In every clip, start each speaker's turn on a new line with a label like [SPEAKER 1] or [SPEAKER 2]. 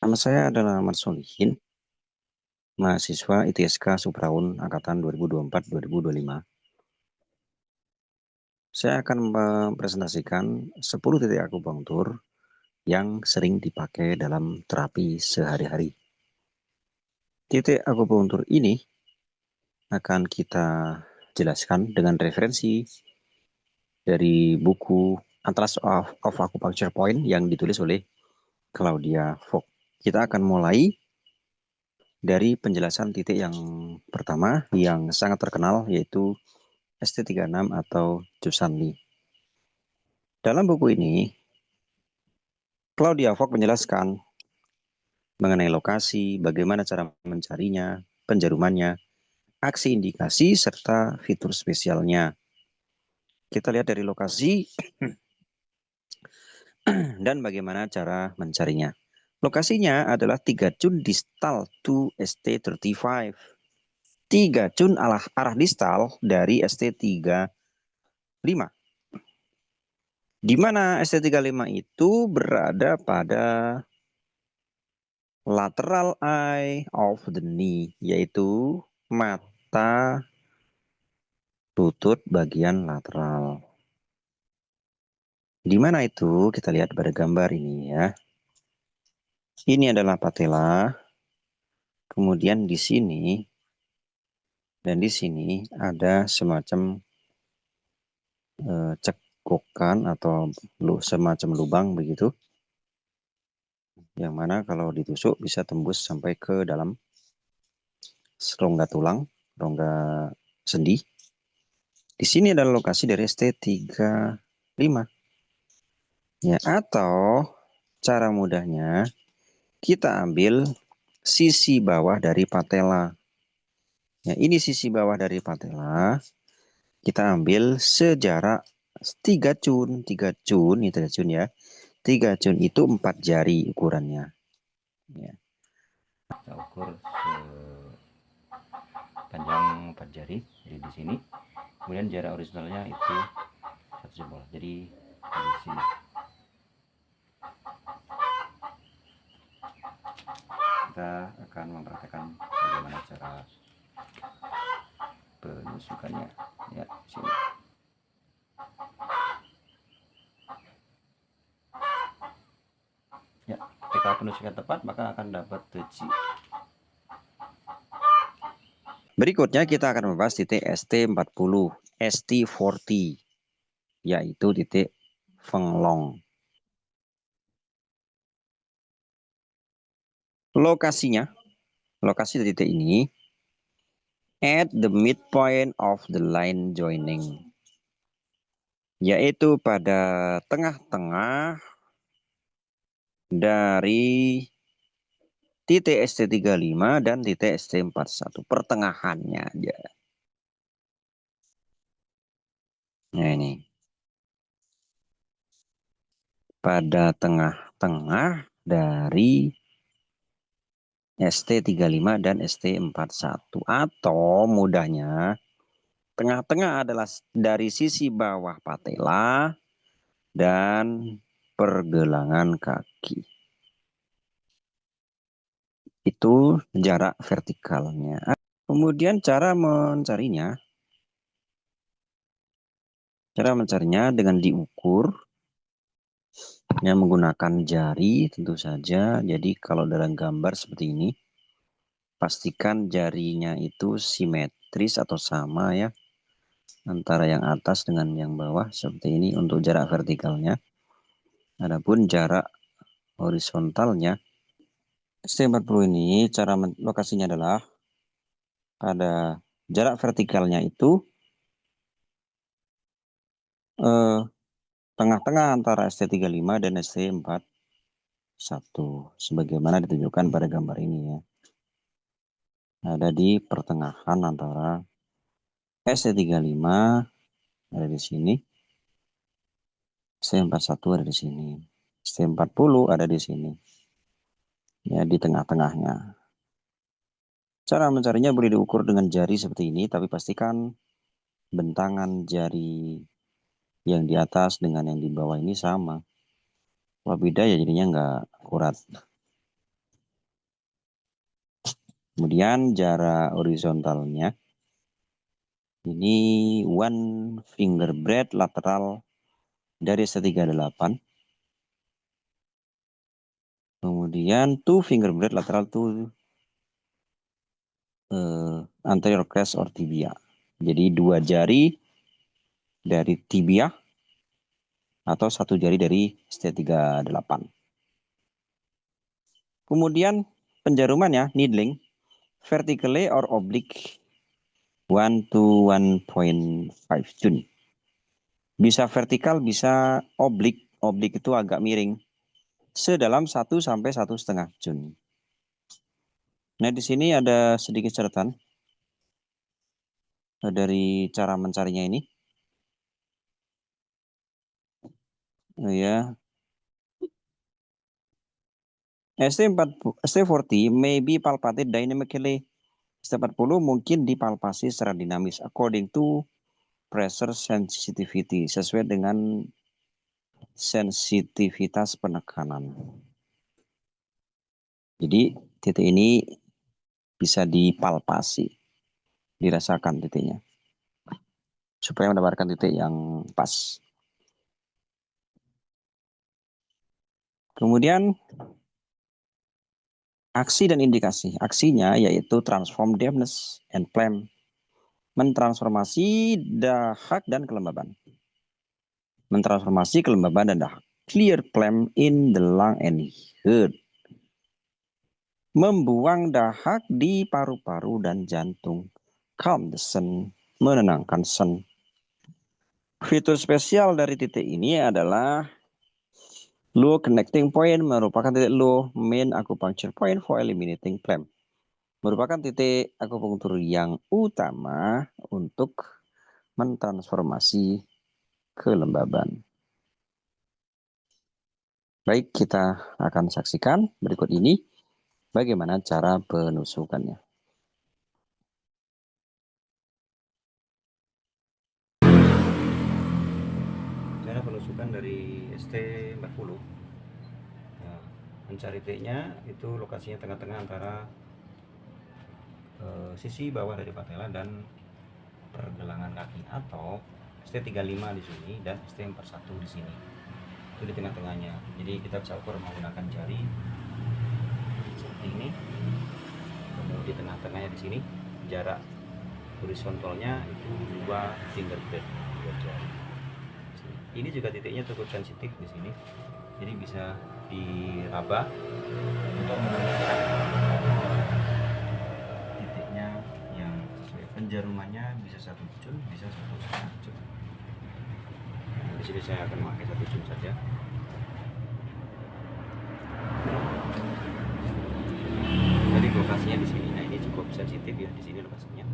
[SPEAKER 1] Nama saya adalah Ahmad Solihin, mahasiswa ITSK Supraun Angkatan 2024-2025. Saya akan mempresentasikan 10 titik akupunktur yang sering dipakai dalam terapi sehari-hari. Titik akupunktur ini akan kita jelaskan dengan referensi dari buku Atlas of Acupuncture Point yang ditulis oleh Claudia Vogt. Kita akan mulai dari penjelasan titik yang pertama yang sangat terkenal, yaitu ST36 atau Jusanli. Dalam buku ini, Claudia Vogt menjelaskan mengenai lokasi, bagaimana cara mencarinya, penjarumannya, aksi indikasi, serta fitur spesialnya. Kita lihat dari lokasi dan bagaimana cara mencarinya. Lokasinya adalah 3 Jun distal to ST35. 3 Jun arah distal dari ST35. Di mana ST35 itu berada pada lateral eye of the knee, yaitu mata lutut bagian lateral. Di mana itu? Kita lihat pada gambar ini ya. Ini adalah patella. Kemudian di sini dan di sini ada semacam cekokan atau semacam lubang begitu, yang mana kalau ditusuk bisa tembus sampai ke dalam rongga tulang, rongga sendi. Di sini adalah lokasi dari ST35. Ya, atau cara mudahnya kita ambil sisi bawah dari patella. Ya, ini sisi bawah dari patella. Kita ambil sejarak 3 Jun, 3 Jun, ini 3 Jun ya. 3 Jun itu 4 jari ukurannya. Ya. Kita ukur sepanjang 4 jari, jadi di sini. Kemudian jarak horizontalnya itu 1 jempol. Jadi di sini. Kita akan mempraktekkan bagaimana cara penusukannya. Ya, sini. Ya, ketika penusukan tepat maka akan dapat teji. Berikutnya kita akan membahas titik ST40, ST40, yaitu titik Fenglong. Lokasi titik ini at the midpoint of the line joining, yaitu pada tengah-tengah dari titik ST35 dan titik ST41, pertengahannya aja. Nah ini, pada tengah-tengah dari ST35 dan ST41, atau mudahnya tengah-tengah adalah dari sisi bawah patella dan pergelangan kaki. Itu jarak vertikalnya. Kemudian cara mencarinya dengan diukur yang menggunakan jari tentu saja. Jadi kalau dalam gambar seperti ini, pastikan jarinya itu simetris atau sama ya, antara yang atas dengan yang bawah seperti ini untuk jarak vertikalnya. Adapun jarak horizontalnya ST40 ini lokasinya adalah pada jarak vertikalnya itu tengah-tengah antara ST35 dan ST41, sebagaimana ditunjukkan pada gambar ini ya. Ada di pertengahan antara ST35 ada di sini, ST41 ada di sini, ST40 ada di sini. Ya, di tengah-tengahnya. Cara mencarinya boleh diukur dengan jari seperti ini, tapi pastikan bentangan jari yang di atas dengan yang di bawah ini sama. Kalau beda ya jadinya nggak akurat. Kemudian jarak horizontalnya ini 1 finger breadth lateral dari S38. Kemudian 2 finger breadth lateral to anterior crest or tibia. Jadi 2 jari dari tibia atau 1 jari dari ST38. Kemudian penjarumannya needling vertically or oblique 1 to 1.5 Jun. Bisa vertikal, bisa oblik. Oblik itu agak miring. Sedalam 1 sampai 1,5 Jun. Nah, di sini ada sedikit catatan dari cara mencarinya ini. Ya. ST40 may be palpated dynamically. ST40 mungkin dipalpasi secara dinamis according to pressure sensitivity, sesuai dengan sensitivitas penekanan. Jadi titik ini bisa dipalpasi, dirasakan titiknya, supaya mendapatkan titik yang pas. Kemudian aksi dan indikasi. Aksinya yaitu transform dampness and phlegm, mentransformasi dahak dan kelembaban. Mentransformasi kelembaban dan dahak. Clear phlegm in the lung and heart. Membuang dahak di paru-paru dan jantung. Calm the sun, menenangkan sen. Fitur spesial dari titik ini adalah low connecting point, merupakan titik low main acupuncture point for eliminating phlegm. Merupakan titik akupunktur yang utama untuk mentransformasi kelembaban. Baik, kita akan saksikan berikut ini bagaimana cara penusukannya. Cara penusukan dari ST40. Nah, mencari titiknya itu lokasinya tengah-tengah antara sisi bawah dari patella dan pergelangan kaki, atau ST35 di sini dan ST41 di sini. Itu di tengah-tengahnya. Jadi kita bisa ukur menggunakan jari seperti ini. Kemudian di tengah-tengahnya di sini jarak horizontalnya itu 2 finger breadth, 2 jari. Ini juga titiknya cukup sensitif di sini. Jadi bisa diraba untuk menemukan titiknya yang sesuai. Penjarumannya bisa 1 Jun, bisa 1,5 Jun. Di sini saya akan memakai 1 Jun saja. Jadi lokasinya di sini. Nah, ini cukup sensitif ya, di sini lokasinya.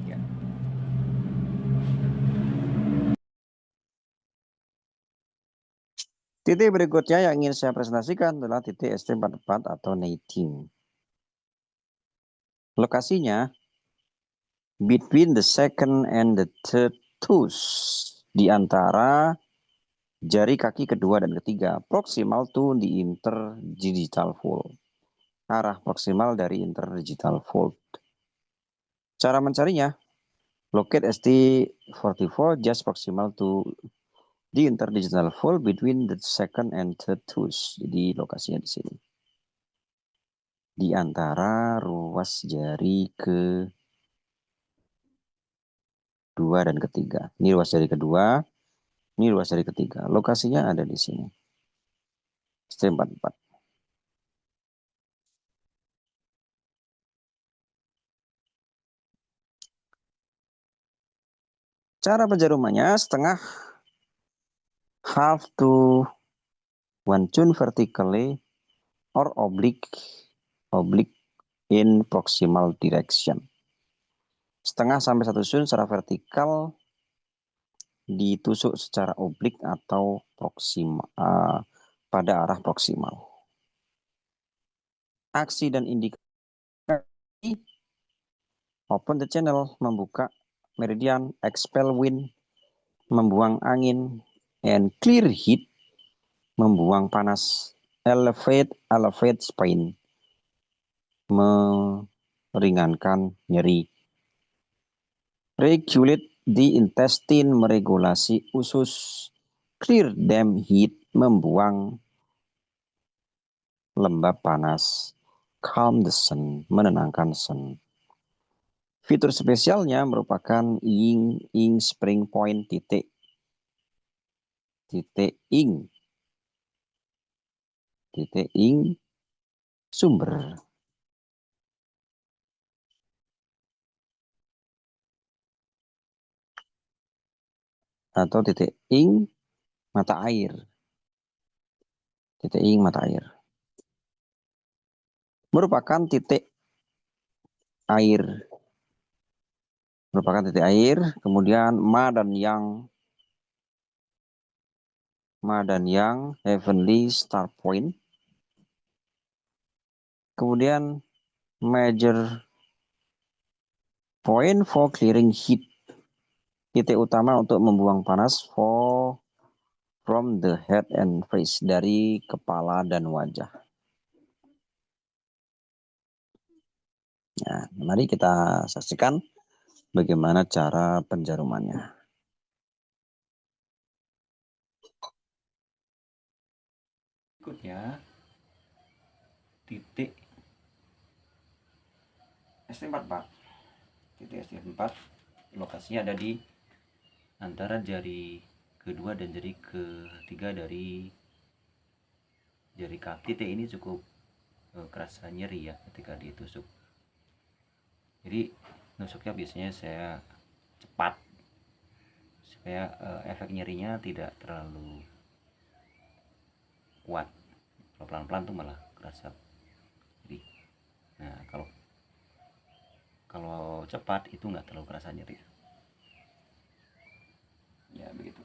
[SPEAKER 1] Ya. Titik berikutnya yang ingin saya presentasikan adalah titik ST44 atau Neiding. Lokasinya between the second and the third toes, di antara jari kaki kedua dan ketiga, proximal to the interdigital fold, arah proksimal dari interdigital fold. Cara mencarinya, locate ST44 just proximal to the interdigital fold between the second and third toes. Jadi lokasinya di sini, di antara ruas jari ke kedua dan ketiga. Ini ruas jari kedua, ini ruas jari ketiga. Lokasinya ada di sini. ST44. Cara penjarumannya setengah, half to 1 Jun vertically or oblique in proximal direction. Setengah sampai 1 Jun secara vertikal, ditusuk secara oblik atau proksimal, pada arah proksimal. Aksi dan indikasi: open the channel, membuka meridian, expel wind, membuang angin, and clear heat, membuang panas. Elevate pain, meringankan nyeri. Regulate the intestine, meregulasi usus. Clear damp heat, membuang lembab panas. Calm the sun, menenangkan sun. Fitur spesialnya merupakan ing spring point titik ing sumber atau titik ing mata air. Titik ing mata air merupakan titik air, kemudian ma dan yang heavenly star point, kemudian major point for clearing heat, titik utama untuk membuang panas from the head and face, dari kepala dan wajah. Nah, mari kita saksikan bagaimana cara penjarumannya. Berikutnya, titik ST44. Titik ST44 lokasinya ada di antara jari kedua dan jari ketiga dari jari kaki. Titik ini cukup kerasa nyeri ya ketika ditusuk. Jadi nusuknya biasanya saya cepat supaya efek nyerinya tidak terlalu kuat. Kalau pelan-pelan tuh malah kerasa. Jadi, nah kalau cepat itu nggak terlalu kerasa nyeri. Ya begitu.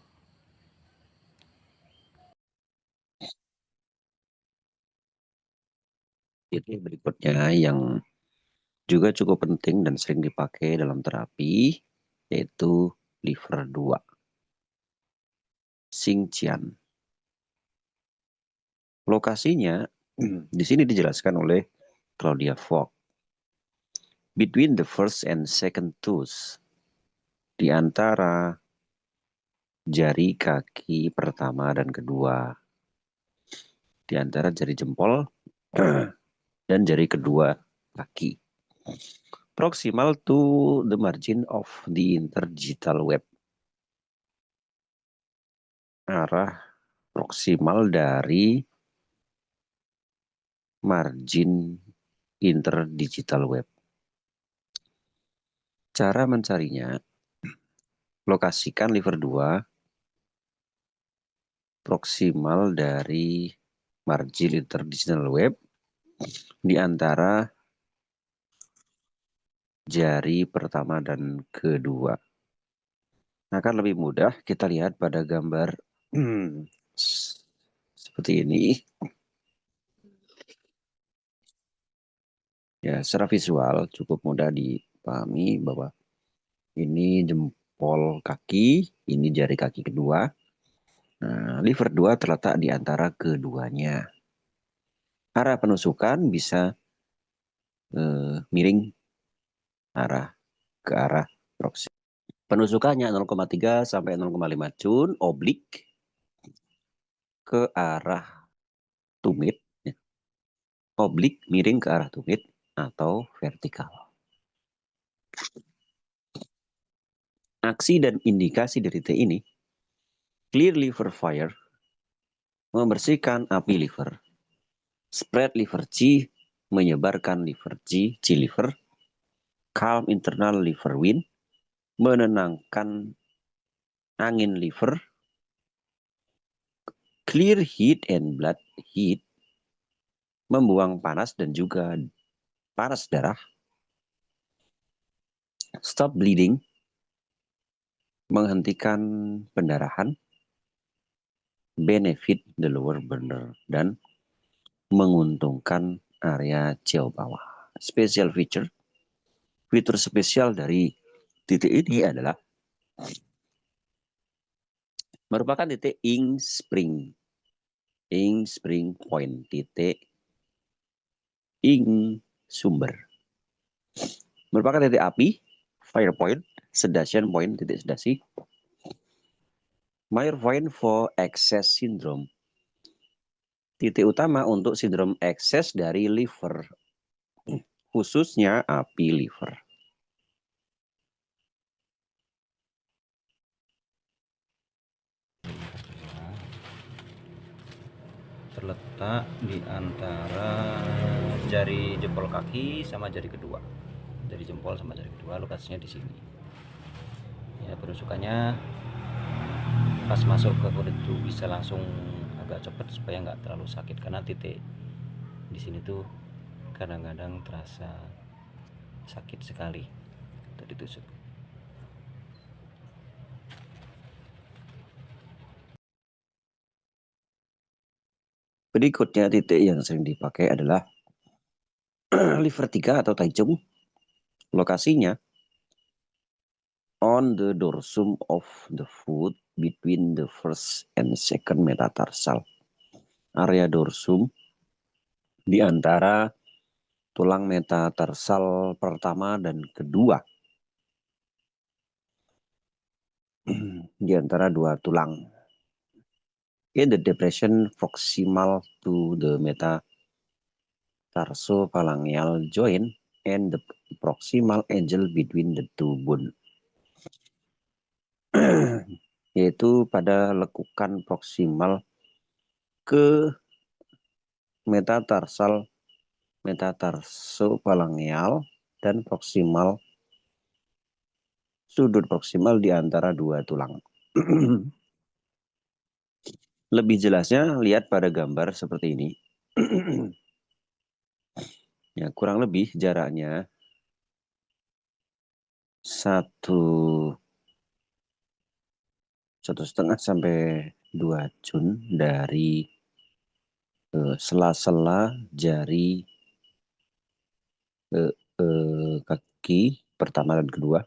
[SPEAKER 1] Ini berikutnya yang juga cukup penting dan sering dipakai dalam terapi, yaitu liver 2. Xingqian. Lokasinya di sini dijelaskan oleh Claudia Fogg. Between the first and second toes, di antara jari kaki pertama dan kedua, di antara jari jempol dan jari kedua kaki. Proximal to the margin of the interdigital web. Arah proksimal dari margin interdigital web. Cara mencarinya, lokasikan liver 2 proksimal dari margin interdigital web di antara jari pertama dan kedua. Akan lebih mudah kita lihat pada gambar seperti ini. Ya, secara visual cukup mudah dipahami bahwa ini jempol kaki, ini jari kaki kedua. Nah, liver 2 terletak di antara keduanya. Arah penusukan bisa miring ke arah proksi. Penusukannya 0,3 sampai 0,5 cun, oblik ke arah tumit, ya. Oblik miring ke arah tumit atau vertikal. Aksi dan indikasi dari titik ini, clear liver fire, membersihkan api liver. Spread liver Qi, menyebarkan liver Qi liver. Calm internal liver wind, menenangkan angin liver. Clear heat and blood heat, membuang panas dan juga panas darah. Stop bleeding, menghentikan pendarahan. Benefit the lower burner, dan menguntungkan area jauh bawah. Special feature, fitur spesial dari titik ini adalah merupakan titik ing spring point, titik ing sumber. Merupakan titik api, fire point, sedation point, titik sedasi. Major point for excess syndrome. Titik utama untuk sindrom ekses dari liver, khususnya api liver.
[SPEAKER 2] Terletak di antara jari jempol kaki sama jari kedua. Jari jempol sama jari kedua, lokasinya di sini. Ya, penusukannya pas masuk ke kulit itu bisa langsung agak cepet supaya nggak terlalu sakit, karena titik di sini tuh kadang-kadang terasa sakit sekali tadi tusuk.
[SPEAKER 1] Berikutnya titik yang sering dipakai adalah liver 3 atau Taichung. Lokasinya on the dorsum of the foot between the first and second metatarsal. Area dorsum di antara tulang metatarsal pertama dan kedua. Di antara dua tulang. In the depression proximal to the metatarso-phalangeal joint and the proximal angle between the two bone. Yaitu pada lekukan proksimal ke metatarso-phalangeal dan proksimal, sudut proksimal di antara dua tulang. Lebih jelasnya lihat pada gambar seperti ini. Ya, kurang lebih jaraknya 1,5 sampai 2 jun dari sela-sela jari kaki pertama dan kedua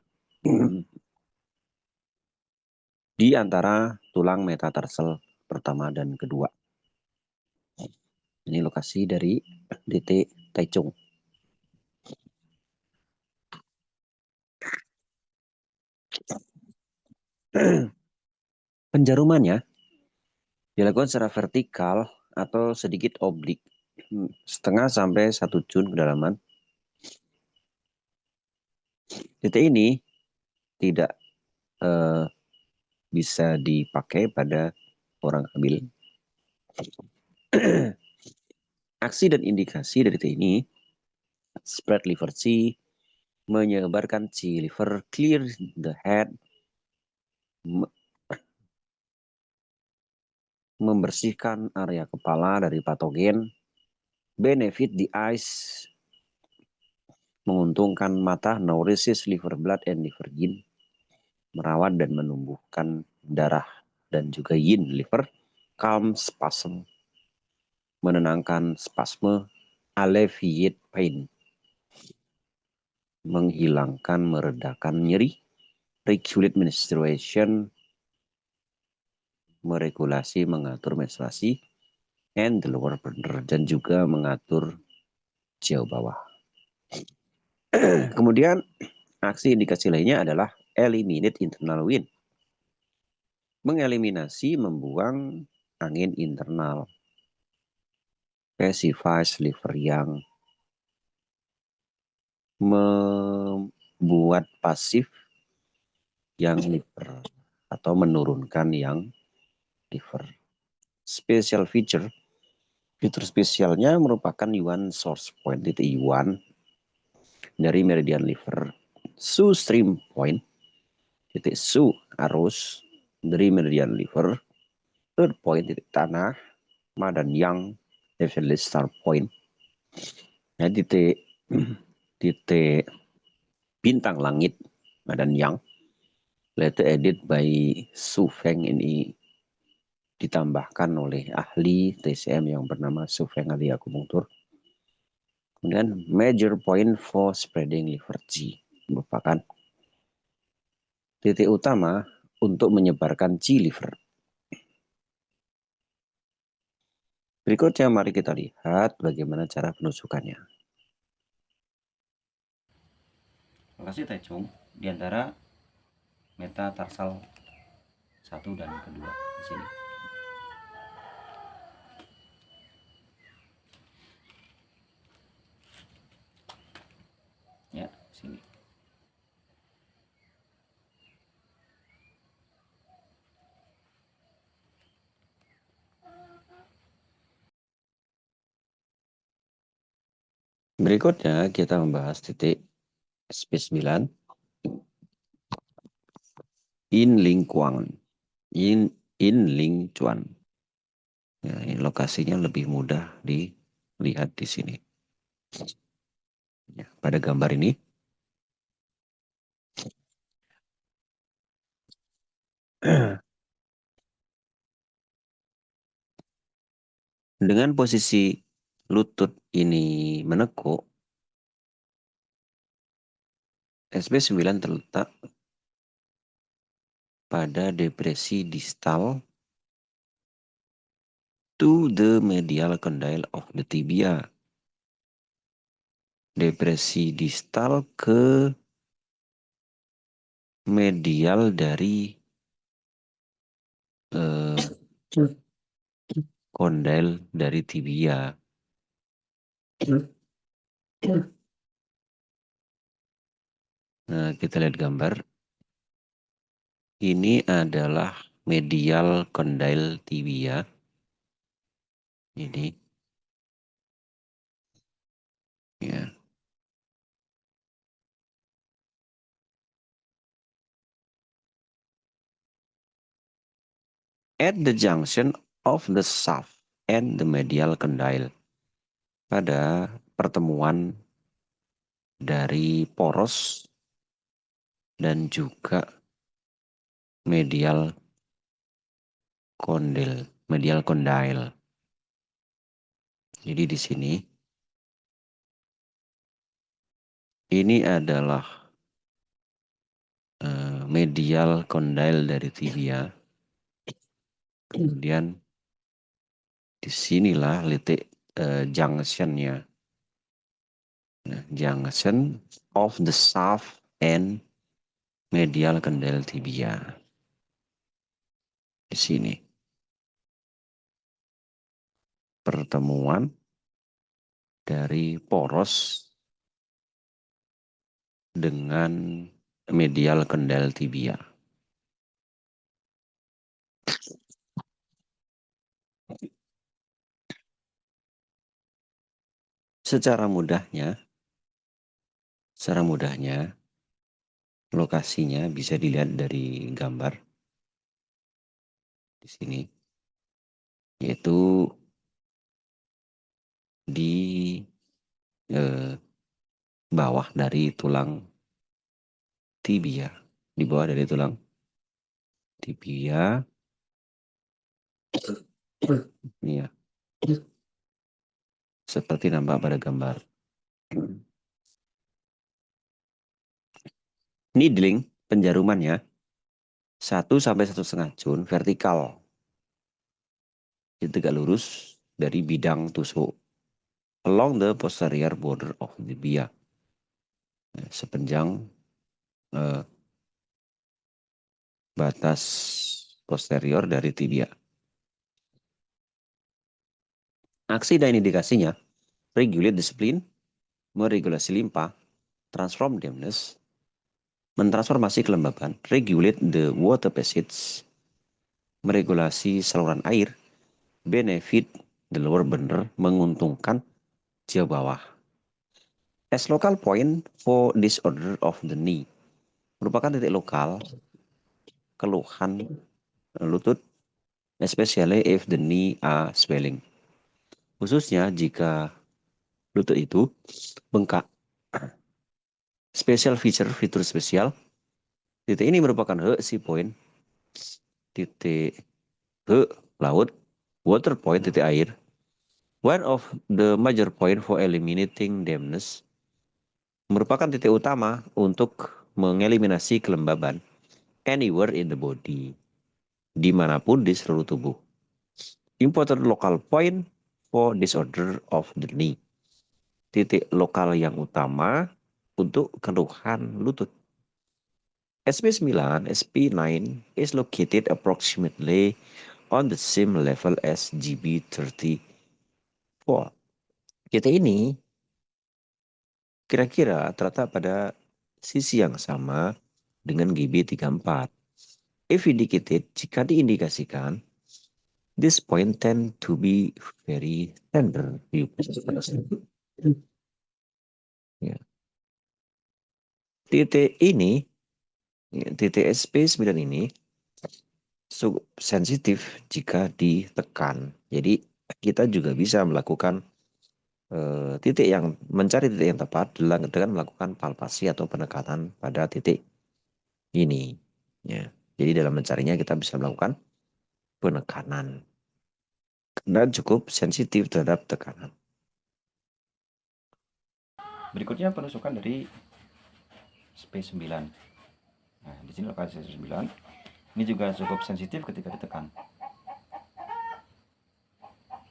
[SPEAKER 1] di antara tulang metatarsal pertama dan kedua. Ini lokasi dari titik Taichung. Penjarumannya dilakukan secara vertikal atau sedikit oblik, 0,5 sampai 1 jun kedalaman. Titik ini tidak bisa dipakai pada orang hamil. Aksi dan indikasi dari titik ini: spread liver C, menyebarkan C liver, clear the head, membersihkan area kepala dari patogen, benefit the eyes, menguntungkan mata, nourishes liver blood and liver yin, merawat dan menumbuhkan darah dan juga yin liver, calm spasm, menenangkan spasme, alleviate pain, menghilangkan, meredakan nyeri, regulate menstruation, meregulasi, mengatur menstruasi, and the lower burner, dan juga mengatur jauh bawah. Kemudian aksi indikasi lainnya adalah eliminate internal wind, mengeliminasi, membuang angin internal. Pacifies liver yang membuat pasif yang liver atau menurunkan yang liver. Special feature, fitur spesialnya merupakan Yuan source point, titik Yuan dari meridian liver. Su stream point, titik Su arus dari meridian liver. Third point, titik tanah, Ma dan Yang, definitely star point. Nah, titik bintang langit, Ma dan Yang, later edit by Su Feng, ini ditambahkan oleh ahli TCM yang bernama Su Feng, ahli akupunktur. Kemudian major point for spreading liver Qi, merupakan titik utama untuk menyebarkan Qi liver. Berikutnya mari kita lihat bagaimana cara penusukannya.
[SPEAKER 2] Lokasi Taichung di antara metatarsal 1 dan kedua di sini. Ya, sini.
[SPEAKER 1] Berikutnya kita membahas titik SP9 in Lingquan. In Lingquan. Ya, ini lokasinya lebih mudah dilihat di sini. Ya, pada gambar ini dengan posisi lutut ini menekuk, SP9 terletak pada depresi distal to the medial condyle of the tibia. Depresi distal ke medial dari kondil dari tibia. Nah, kita lihat gambar. Ini adalah medial condyle tibia. Ini. Ya. At the junction of the shaft and the medial condyle. Pada pertemuan dari poros dan juga medial condyle. Jadi di sini ini adalah medial condyle dari tibia. Kemudian disinilah titik junctionnya. Nah, junction of the shaft and medial condyle tibia. Di sini. Pertemuan dari poros dengan medial condyle tibia. Secara mudahnya lokasinya bisa dilihat dari gambar di sini, yaitu di bawah dari tulang tibia, di bawah dari tulang tibia. Ini ya, seperti nampak pada gambar. Needling, penjarumannya 1 sampai 1,5 jun vertikal. Jadi tegak lurus dari bidang tusuk. Along the posterior border of the tibia. Sepanjang batas posterior dari tibia. Aksi dan indikasinya, regulate the spleen, meregulasi limpa, transform dampness, mentransformasi kelembaban, regulate the water passage, meregulasi saluran air, benefit the lower burner, menguntungkan jauh bawah. As local point for disorder of the knee, merupakan titik lokal keluhan lutut, especially if the knee are swelling. Khususnya jika lutut itu bengkak. Special fitur spesial. Titik ini merupakan HC point. Titik H laut. Water point titik air. One of the major point for eliminating dampness. Merupakan titik utama untuk mengeliminasi kelembaban anywhere in the body. Dimanapun di seluruh tubuh. Important local point for disorder of the knee. Titik lokal yang utama untuk keluhan lutut. SP9, SP9 is located approximately on the same level as GB34. Titik ini kira-kira terletak pada sisi yang sama dengan GB34. If indicated, jika diindikasikan, this point tend to be very tender. Ya. Titik ini, titik SP9 ini sensitif jika ditekan. Jadi kita juga bisa melakukan mencari titik yang tepat dengan melakukan palpasi atau penekanan pada titik ini. Ya. Jadi dalam mencarinya kita bisa melakukan penekanan dan cukup sensitif terhadap tekanan. Berikutnya penusukan dari SP9. Nah, di sini lokasi SP9 ini juga cukup sensitif ketika ditekan.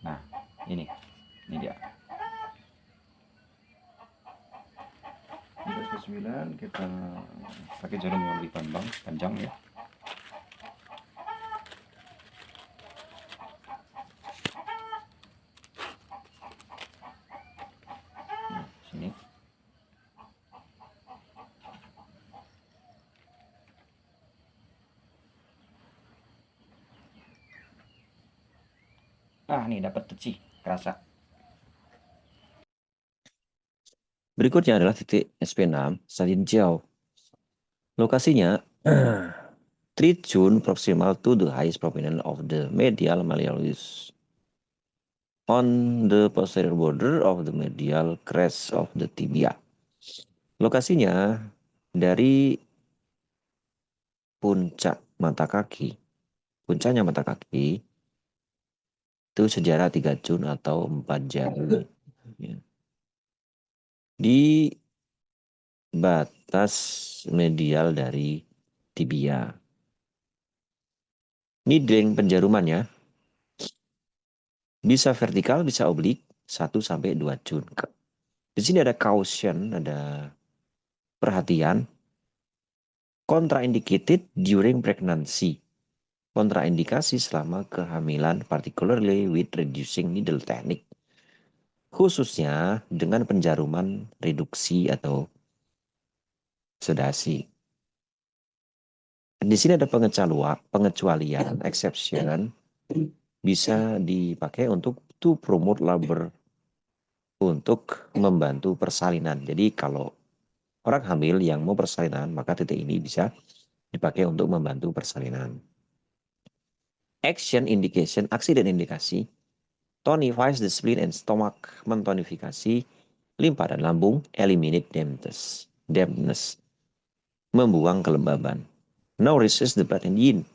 [SPEAKER 1] Nah, ini dia. Di SP9 kita pakai jarum yang lebih panjang ya. Sini. Nih dapat teci, kerasa. Berikutnya adalah titik SP6, Salin Jiao. Lokasinya 3 June proximal to the highest prominence of the medial malleolus on the posterior border of the medial crest of the tibia. Lokasinya dari puncaknya mata kaki itu sejarah 3 Jun atau 4 jari. Ya. Di batas medial dari tibia. Needling penjarumannya bisa vertikal, bisa oblik 1-2 Jun. Di sini ada caution, ada perhatian. Contraindicated during pregnancy. Kontraindikasi selama kehamilan, particularly with reducing needle technique. Khususnya dengan penjaruman reduksi atau sedasi. Di sini ada pengecualian, exception, bisa dipakai untuk to promote labor, untuk membantu persalinan. Jadi kalau orang hamil yang mau persalinan, maka titik ini bisa dipakai untuk membantu persalinan. Action, indication, aksi dan indikasi. Tonifies the spleen and stomach, mentonifikasi limpa dan lambung. Eliminate dampness, membuang kelembaban. Nourishes the blood and yin,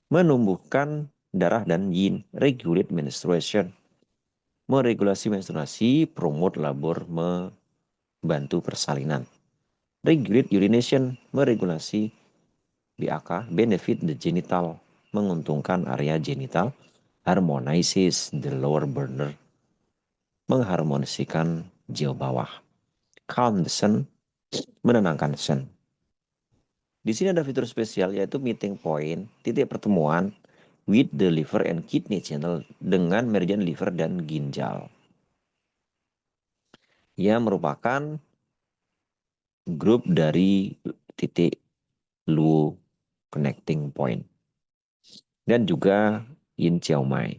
[SPEAKER 1] menumbuhkan darah dan yin. Regulate menstruation, meregulasi menstruasi. Promote labor, membantu persalinan. Regulate urination, meregulasi BAK. Benefit the genital, menguntungkan area genital. Harmonizes the lower burner, mengharmonisikan jauh bawah. Calm the sun, menenangkan sun. Di sini ada fitur spesial yaitu meeting point, titik pertemuan with the liver and kidney channel, dengan meridian liver dan ginjal. Ia merupakan grup dari titik Luo connecting point. Dan juga Yin Chiao Mai.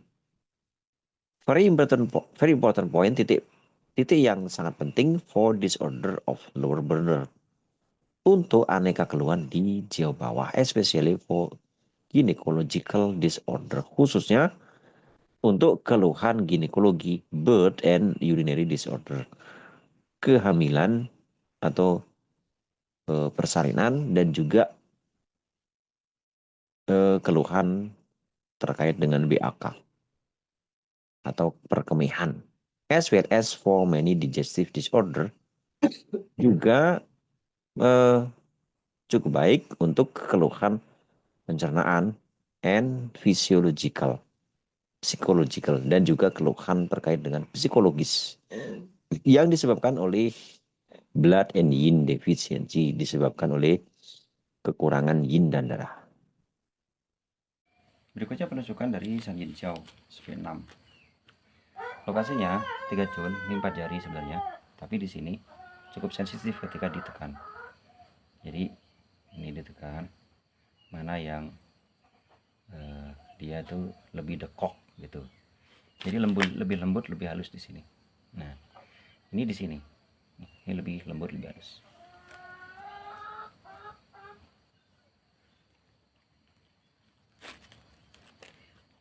[SPEAKER 1] Very important point, titik yang sangat penting for disorder of lower burner. Untuk aneka keluhan di jauh bawah, especially for gynecological disorder, khususnya untuk keluhan ginekologi, birth and urinary disorder, kehamilan atau persalinan, dan juga keluhan terkait dengan BAK atau perkemihan. As well as for many digestive disorder, juga cukup baik untuk keluhan pencernaan and physiological. psychological dan juga keluhan terkait dengan psikologis yang disebabkan oleh blood and yin deficiency, disebabkan oleh kekurangan yin dan darah.
[SPEAKER 2] Berikutnya penusukan dari San Yin Jiao SP6. Lokasinya 3 Jun, ini 4 jari sebenarnya, tapi di sini cukup sensitif ketika ditekan. Jadi ini ditekan, mana yang dia tuh lebih dekok gitu. Jadi lebih lembut, lebih halus di sini. Nah, ini di sini. Ini lebih lembut, lebih halus.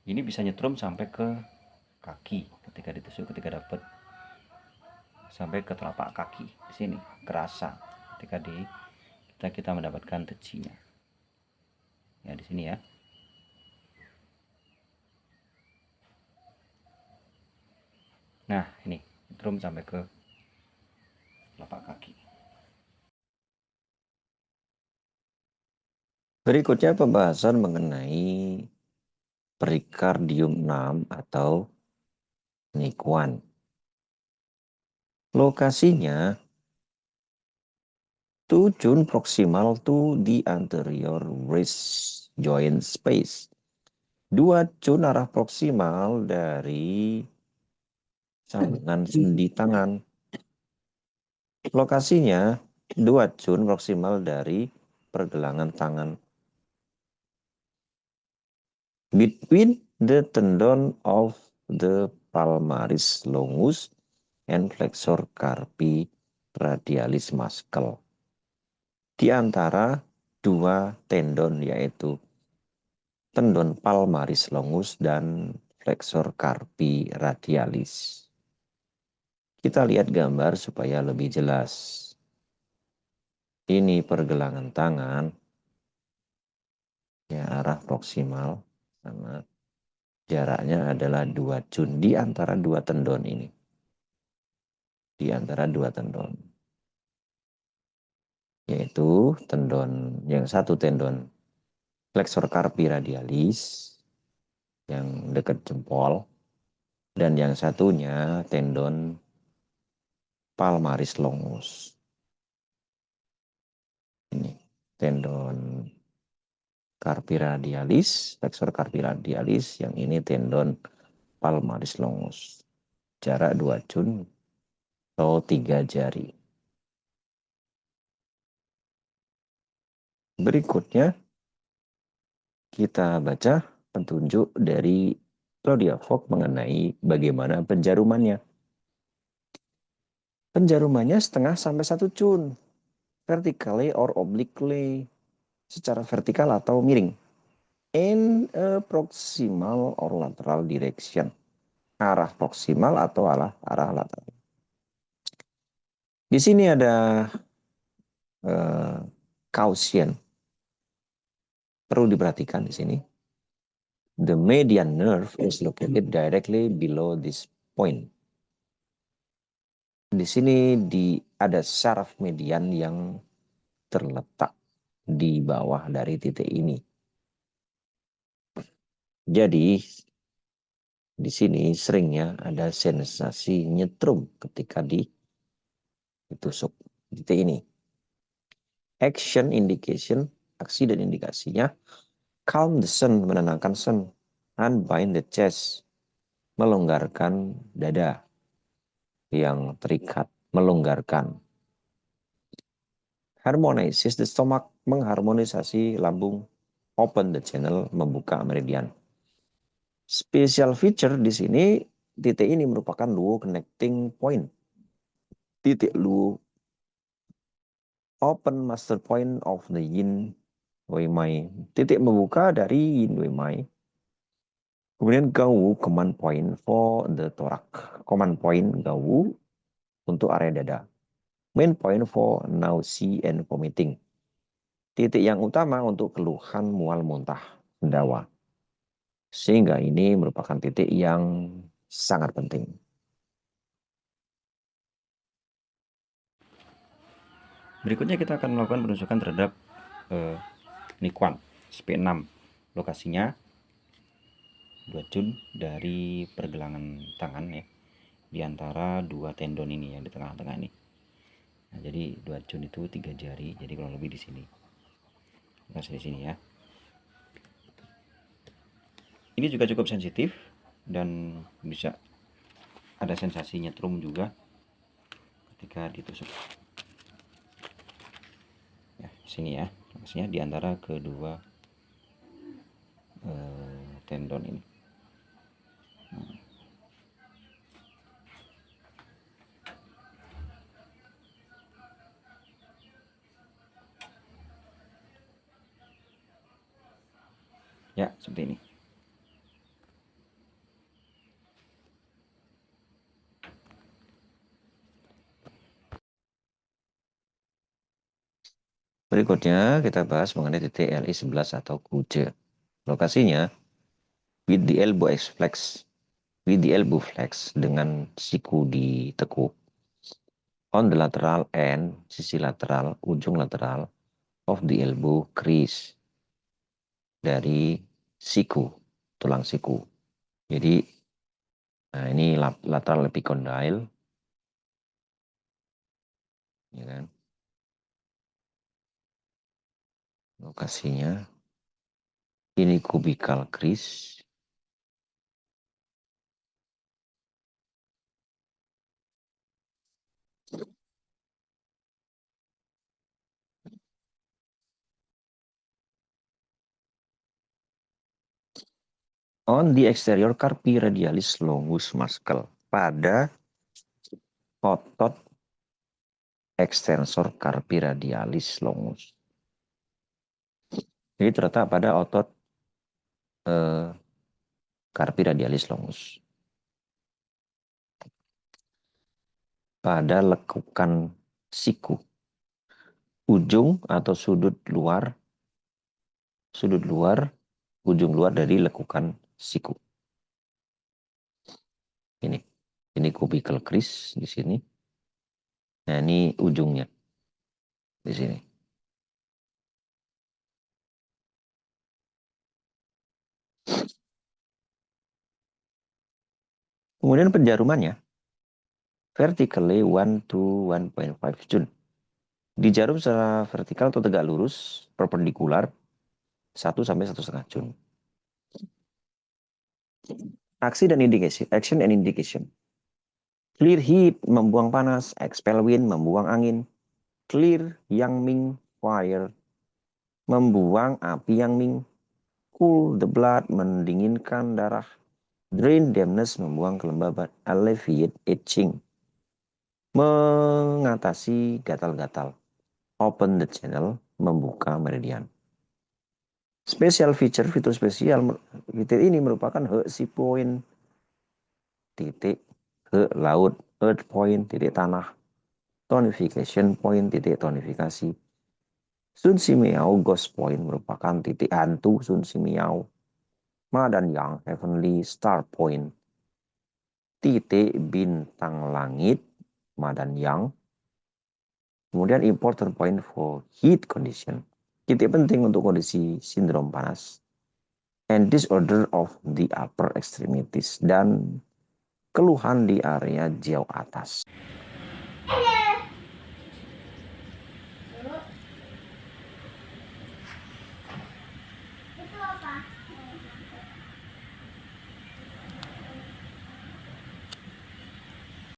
[SPEAKER 2] Ini bisa nyetrum sampai ke kaki ketika ditusuk, ketika dapat sampai ke telapak kaki di sini kerasa ketika kita mendapatkan tecinya. Ya di sini ya. Nah ini nyetrum sampai ke telapak kaki.
[SPEAKER 1] Berikutnya pembahasan mengenai perikardium 6 atau Nikuan. Lokasinya 2 Jun proximal to the anterior wrist joint space. 2 Jun arah proksimal dari sambungan sendi tangan. Lokasinya 2 Jun proksimal dari pergelangan tangan. Between the tendon of the palmaris longus and flexor carpi radialis muscle. Di antara dua tendon yaitu tendon palmaris longus dan flexor carpi radialis. Kita lihat gambar supaya lebih jelas. Ini pergelangan tangan, ya arah proksimal, sama jaraknya adalah 2 Jun di antara dua tendon ini. Di antara dua tendon. Yaitu tendon, yang satu tendon flexor carpi radialis, yang dekat jempol, dan yang satunya tendon palmaris longus. Ini tendon carpi radialis, flexor carpi radialis, yang ini tendon palmaris longus. Jarak 2 Jun atau 3 jari. Berikutnya kita baca petunjuk dari Claudia Vogt mengenai bagaimana penjarumannya. Penjarumannya setengah sampai 1 Jun, vertically or obliquely, secara vertikal atau miring, in a proximal or lateral direction, arah proksimal atau arah lateral. Di sini ada caution, perlu diperhatikan di sini. The median nerve is located directly below this point. Di sini ada syaraf median yang terletak di bawah dari titik ini. Jadi di sini seringnya ada sensasi nyetrum ketika ditusuk titik ini. Action indication, aksi dan indikasinya, calm the sun, menenangkan sun, unbind the chest, melonggarkan dada yang terikat, melonggarkan. Harmonizes the stomach, mengharmonisasi lambung. Open the channel, membuka meridian. Special feature di sini, titik ini merupakan luo connecting point. Titik luo, open master point of the yin wei mai. Titik membuka dari yin wei mai. Kemudian Gawu, command point for the thorax. Command point Gawu untuk area dada. Main point for nausea and vomiting. Titik yang utama untuk keluhan mual muntah, sendawa. Sehingga ini merupakan titik yang sangat penting.
[SPEAKER 2] Berikutnya kita akan melakukan penusukan terhadap Nikuan SP6. Lokasinya 2 jun dari pergelangan tangan ya, di antara 2 tendon ini yang di tengah-tengah ini. Nah, jadi 2 jun itu 3 jari, jadi kurang lebih di sini. Kasih di sini ya. Ini juga cukup sensitif dan bisa ada sensasi nyetrum juga ketika ditusuk. Ya, sini ya, lokasinya di antara kedua tendon ini. Ya, seperti ini.
[SPEAKER 1] Berikutnya kita bahas mengenai titik LI11 atau kuje. Lokasinya with the elbow flex, dengan siku ditekuk on the lateral end, sisi lateral, ujung lateral of the elbow crease, dari siku, tulang siku. Jadi, nah ini lateral epicondyle, ya kan? Lokasinya ini cubical crease. On the exterior carpi radialis longus muscle, pada otot extensor carpi radialis longus. Jadi terletak pada otot carpi radialis longus. Pada lekukan siku, ujung atau ujung luar dari lekukan siku. Ini cubical crease di sini. Nah, ini ujungnya di sini. Kemudian penjarumannya vertically 1 to 1.5 jun. Dijarum secara vertikal atau tegak lurus perpendikular 1 sampai 1,5 jun. Aksi dan indikasi, action and indication. Clear heat, membuang panas. Expel wind, membuang angin. Clear yang ming, fire, membuang api yang ming. Cool the blood, mendinginkan darah. Drain dampness, membuang kelembaban. Alleviate itching, mengatasi gatal-gatal. Open the channel, membuka meridian. Special feature, fitur spesial, titik ini merupakan sea point, titik laut, earth point, titik tanah, tonification point, titik tonifikasi. Sun Si Miao Ghost Point merupakan titik hantu Sun Si Miao. Ma dan Yang Heavenly Star Point, titik bintang langit Ma dan Yang. Kemudian important point for heat condition, titik penting untuk kondisi sindrom panas. And disorder of the upper extremities, dan keluhan di area jauh atas.